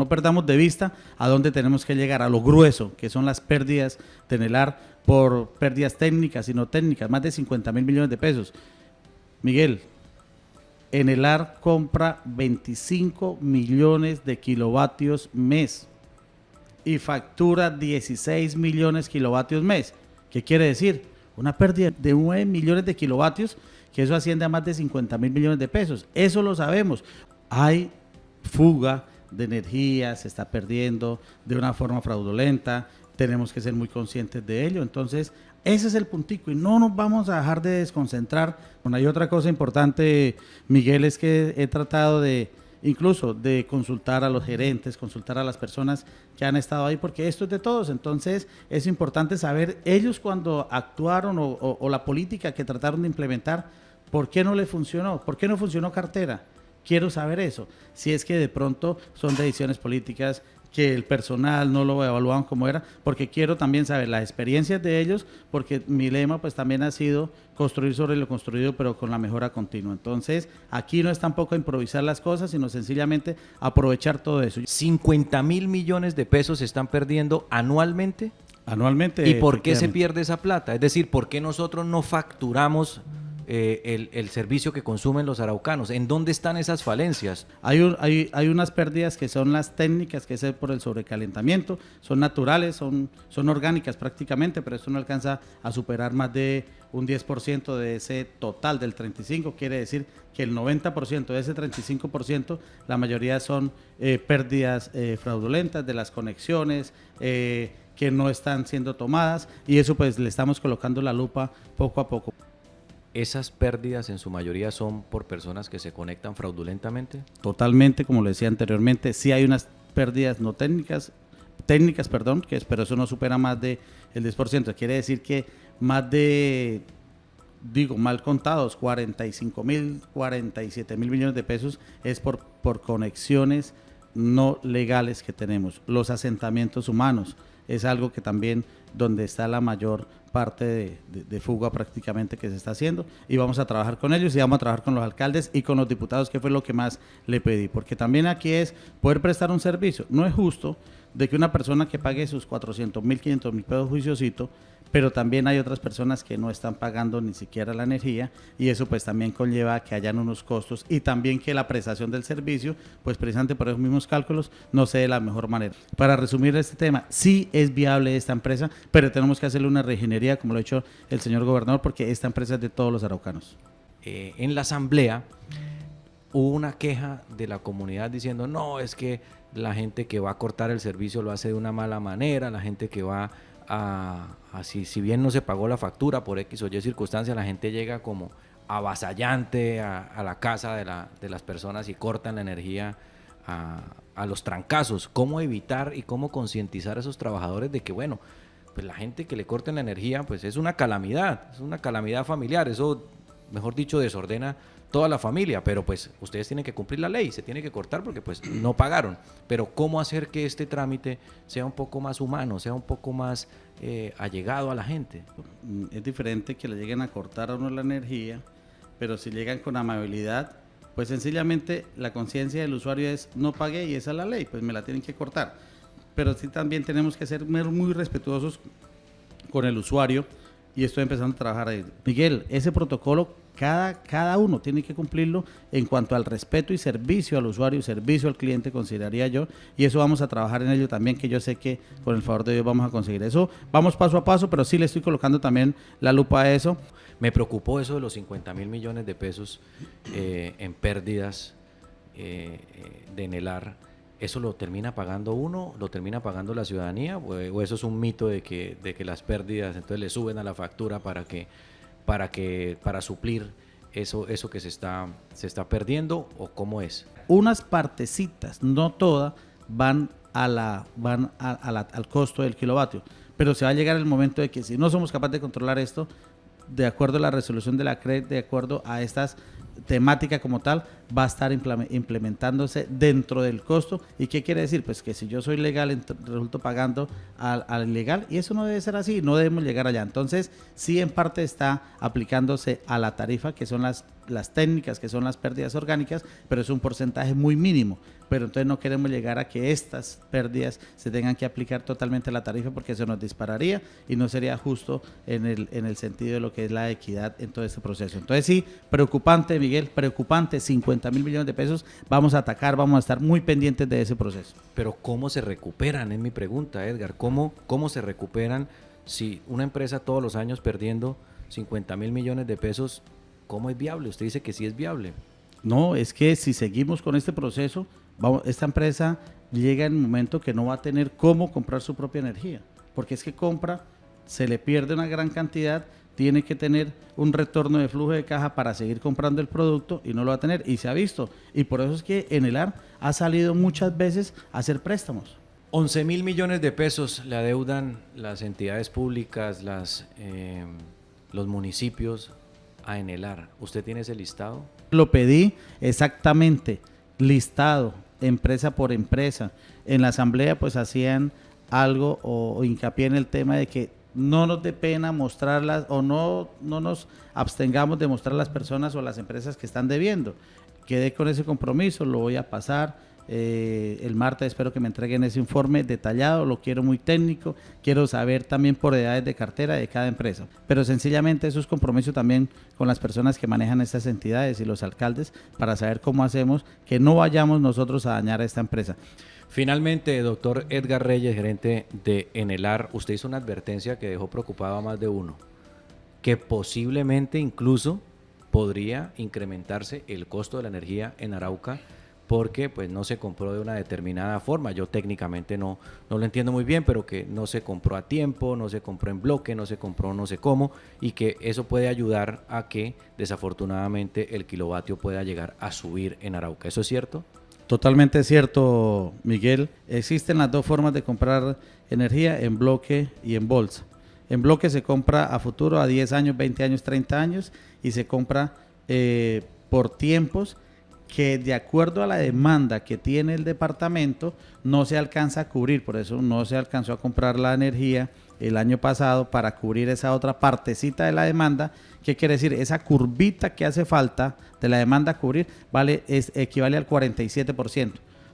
perdamos de vista a dónde tenemos que llegar, a lo grueso, que son las pérdidas de Enelar por pérdidas técnicas y no técnicas, más de 50.000 millones de pesos. Miguel, Enelar compra 25 millones de kilovatios mes y factura 16 millones de kilovatios mes. ¿Qué quiere decir? Una pérdida de 9 millones de kilovatios, que eso asciende a más de 50.000 millones de pesos. Eso lo sabemos. Hay fuga de energía, se está perdiendo de una forma fraudulenta, tenemos que ser muy conscientes de ello. Entonces, ese es el puntico y no nos vamos a dejar de desconcentrar. Bueno, hay otra cosa importante, Miguel, es que he tratado de incluso de consultar a los gerentes, consultar a las personas que han estado ahí, porque esto es de todos. Entonces es importante saber ellos cuando actuaron o la política que trataron de implementar, ¿por qué no les funcionó? ¿Por qué no funcionó cartera? Quiero saber eso. Si es que de pronto son decisiones políticas, que el personal no lo evaluaban como era, porque quiero también saber las experiencias de ellos, porque mi lema pues también ha sido construir sobre lo construido, pero con la mejora continua. Entonces, aquí no es tampoco improvisar las cosas, sino sencillamente aprovechar todo eso. 50.000 millones de pesos se están perdiendo anualmente. Anualmente. ¿Y por qué se pierde esa plata? Es decir, ¿por qué nosotros no facturamos el servicio que consumen los araucanos? ¿En dónde están esas falencias? Hay unas pérdidas que son las técnicas, que es por el sobrecalentamiento, son naturales, son orgánicas prácticamente, pero esto no alcanza a superar más de un 10% de ese total del 35%, quiere decir que el 90% de ese 35%, la mayoría son pérdidas fraudulentas de las conexiones, que no están siendo tomadas, y eso pues le estamos colocando la lupa poco a poco. ¿Esas pérdidas en su mayoría son por personas que se conectan fraudulentamente? Totalmente, como lo decía anteriormente, sí hay unas pérdidas no técnicas, pero eso no supera más del 10%. Quiere decir que más de, mal contados, 45.000, 47.000 millones de pesos es por conexiones no legales que tenemos. Los asentamientos humanos es algo que también donde está la mayor parte de fuga prácticamente que se está haciendo, y vamos a trabajar con ellos y vamos a trabajar con los alcaldes y con los diputados, que fue lo que más le pedí, porque también aquí es poder prestar un servicio. No es justo de que una persona que pague sus 400.000, 500.000 pesos juiciosito, pero también hay otras personas que no están pagando ni siquiera la energía, y eso pues también conlleva que hayan unos costos y también que la prestación del servicio, pues precisamente por esos mismos cálculos, no se dé de la mejor manera. Para resumir este tema, sí es viable esta empresa, pero tenemos que hacerle una reingeniería, como lo ha hecho el señor gobernador, porque esta empresa es de todos los araucanos. En la asamblea hubo una queja de la comunidad diciendo, no, es que la gente que va a cortar el servicio lo hace de una mala manera, la gente que va si bien no se pagó la factura por X o Y circunstancia, la gente llega como avasallante a la casa de las personas y cortan la energía a los trancazos. ¿Cómo evitar y cómo concientizar a esos trabajadores de que, bueno, pues la gente que le corten la energía pues es una calamidad familiar, eso, mejor dicho, desordena toda la familia, pero pues ustedes tienen que cumplir la ley, se tiene que cortar porque pues no pagaron, pero cómo hacer que este trámite sea un poco más humano, sea un poco más allegado a la gente? Es diferente que le lleguen a cortar a uno la energía, pero si llegan con amabilidad, pues sencillamente la conciencia del usuario es no pagué y esa es la ley, pues me la tienen que cortar, pero sí también tenemos que ser muy respetuosos con el usuario, y estoy empezando a trabajar ahí. Miguel, ese protocolo cada uno tiene que cumplirlo en cuanto al respeto y servicio al usuario, servicio al cliente, consideraría yo, y eso vamos a trabajar en ello también, que yo sé que con el favor de Dios vamos a conseguir eso. Vamos paso a paso, pero sí le estoy colocando también la lupa a eso. Me preocupó eso de los 50.000 millones de pesos en pérdidas de Enelar. ¿Eso lo termina pagando uno? ¿Lo termina pagando la ciudadanía? ¿O eso es un mito de que las pérdidas entonces le suben a la factura para suplir eso que se está perdiendo? ¿O cómo es? Unas partecitas, no todas, van al costo del kilovatio, pero se va a llegar el momento de que si no somos capaces de controlar esto, de acuerdo a la resolución de la CRE, de acuerdo a estas temáticas como tal, va a estar implementándose dentro del costo. ¿Y qué quiere decir? Pues que si yo soy legal, resulto pagando al ilegal, y eso no debe ser así, no debemos llegar allá. Entonces, sí, en parte está aplicándose a la tarifa, que son las técnicas, que son las pérdidas orgánicas, pero es un porcentaje muy mínimo. Pero entonces no queremos llegar a que estas pérdidas se tengan que aplicar totalmente a la tarifa, porque eso nos dispararía y no sería justo en el sentido de lo que es la equidad en todo este proceso. Entonces sí, preocupante, Miguel, preocupante, 50.000 millones de pesos, vamos a atacar, vamos a estar muy pendientes de ese proceso. Pero ¿cómo se recuperan? Es mi pregunta, Edgar. ¿Cómo se recuperan si una empresa todos los años perdiendo 50.000 millones de pesos? ¿Cómo es viable? Usted dice que sí es viable. No, es que si seguimos con este proceso, esta empresa llega en un momento que no va a tener cómo comprar su propia energía, porque es que compra, se le pierde una gran cantidad, tiene que tener un retorno de flujo de caja para seguir comprando el producto y no lo va a tener, y se ha visto, y por eso es que Enelar ha salido muchas veces a hacer préstamos. 11.000 millones de pesos le adeudan las entidades públicas, los municipios a Enelar. ¿Usted tiene ese listado? Lo pedí exactamente, listado, empresa por empresa. En la asamblea pues hacían algo o hincapié en el tema de que no nos dé pena mostrarlas, o no nos abstengamos de mostrar las personas o las empresas que están debiendo. Quedé con ese compromiso, lo voy a pasar. El martes espero que me entreguen ese informe detallado, lo quiero muy técnico, quiero saber también por edades de cartera de cada empresa, pero sencillamente eso es compromiso también con las personas que manejan estas entidades y los alcaldes, para saber cómo hacemos que no vayamos nosotros a dañar a esta empresa. Finalmente, doctor Edgar Reyes, gerente de Enelar, usted hizo una advertencia que dejó preocupado a más de uno, que posiblemente incluso podría incrementarse el costo de la energía en Arauca, porque pues no se compró de una determinada forma. Yo técnicamente no lo entiendo muy bien, pero que no se compró a tiempo, no se compró en bloque, no se compró no sé cómo, y que eso puede ayudar a que desafortunadamente el kilovatio pueda llegar a subir en Arauca. ¿Eso es cierto? Totalmente cierto, Miguel. Existen las dos formas de comprar energía, en bloque y en bolsa. En bloque se compra a futuro, a 10 años, 20 años, 30 años, y se compra por tiempos que, de acuerdo a la demanda que tiene el departamento, no se alcanza a cubrir. Por eso no se alcanzó a comprar la energía el año pasado para cubrir esa otra partecita de la demanda. ¿Qué quiere decir? Esa curvita que hace falta de la demanda a cubrir equivale al 47%.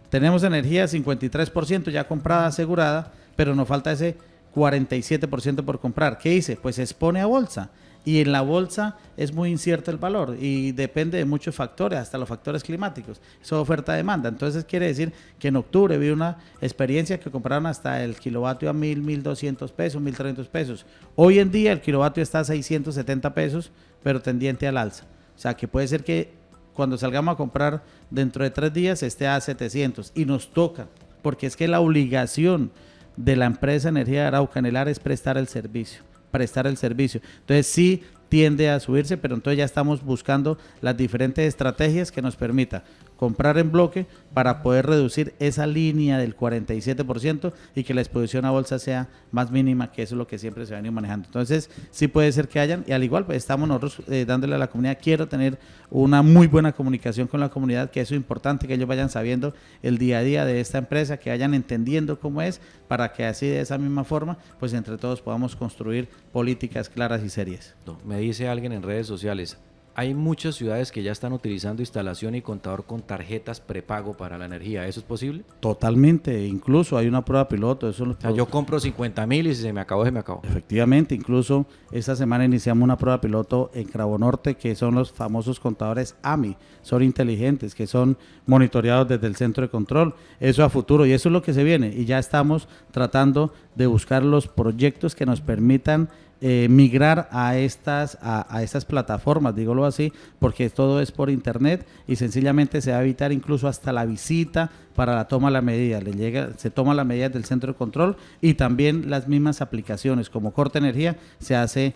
Tenemos energía 53% ya comprada, asegurada, pero nos falta ese 47% por comprar. ¿Qué hice? Pues se expone a bolsa. Y en la bolsa es muy incierto el valor y depende de muchos factores, hasta los factores climáticos. Eso es oferta-demanda. Entonces quiere decir que en octubre vi una experiencia que compraron hasta el kilovatio a 1.200 pesos, 1.300 pesos. Hoy en día el kilovatio está a 670 pesos, pero tendiente al alza. O sea que puede ser que cuando salgamos a comprar dentro de 3 días esté a 700, y nos toca, porque es que la obligación de la empresa Energía de Arauca Enelar es prestar el servicio. Entonces sí tiende a subirse, pero entonces ya estamos buscando las diferentes estrategias que nos permita comprar en bloque para poder reducir esa línea del 47% y que la exposición a bolsa sea más mínima, que eso es lo que siempre se ha venido manejando. Entonces sí puede ser que hayan, y al igual pues estamos nosotros dándole a la comunidad. Quiero tener una muy buena comunicación con la comunidad, que eso es importante, que ellos vayan sabiendo el día a día de esta empresa, que vayan entendiendo cómo es, para que así, de esa misma forma, pues entre todos podamos construir políticas claras y serias. Me dice alguien en redes sociales, hay muchas ciudades que ya están utilizando instalación y contador con tarjetas prepago para la energía. ¿Eso es posible? Totalmente. Incluso hay una prueba piloto. Eso yo compro 50.000 y si se me acabó, se me acabó. Efectivamente. Incluso esta semana iniciamos una prueba piloto en Cravo Norte, que son los famosos contadores AMI. Son inteligentes, que son monitoreados desde el centro de control. Eso a futuro. Y eso es lo que se viene. Y ya estamos tratando de buscar los proyectos que nos permitan migrar a estas plataformas, dígalo así, porque todo es por internet y sencillamente se va a evitar incluso hasta la visita para la toma de la medida. Se toma la medida del centro de control, y también las mismas aplicaciones como Corte Energía se hace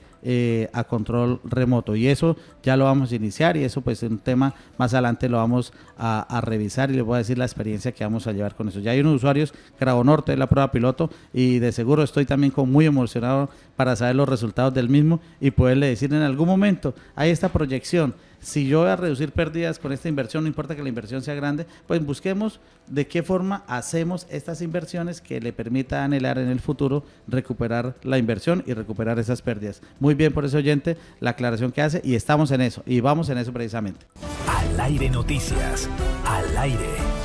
a control remoto, y eso ya lo vamos a iniciar, y eso pues es un tema más adelante lo vamos a revisar, y les voy a decir la experiencia que vamos a llevar con eso. Ya hay unos usuarios, Cravo Norte es la prueba piloto, y de seguro estoy también muy emocionado para saber los los resultados del mismo y poderle decir en algún momento, hay esta proyección, si yo voy a reducir pérdidas con esta inversión, no importa que la inversión sea grande, pues busquemos de qué forma hacemos estas inversiones que le permita anhelar en el futuro recuperar la inversión y recuperar esas pérdidas. Muy bien por ese oyente la aclaración que hace y estamos en eso y vamos en eso precisamente. Al aire noticias, al aire.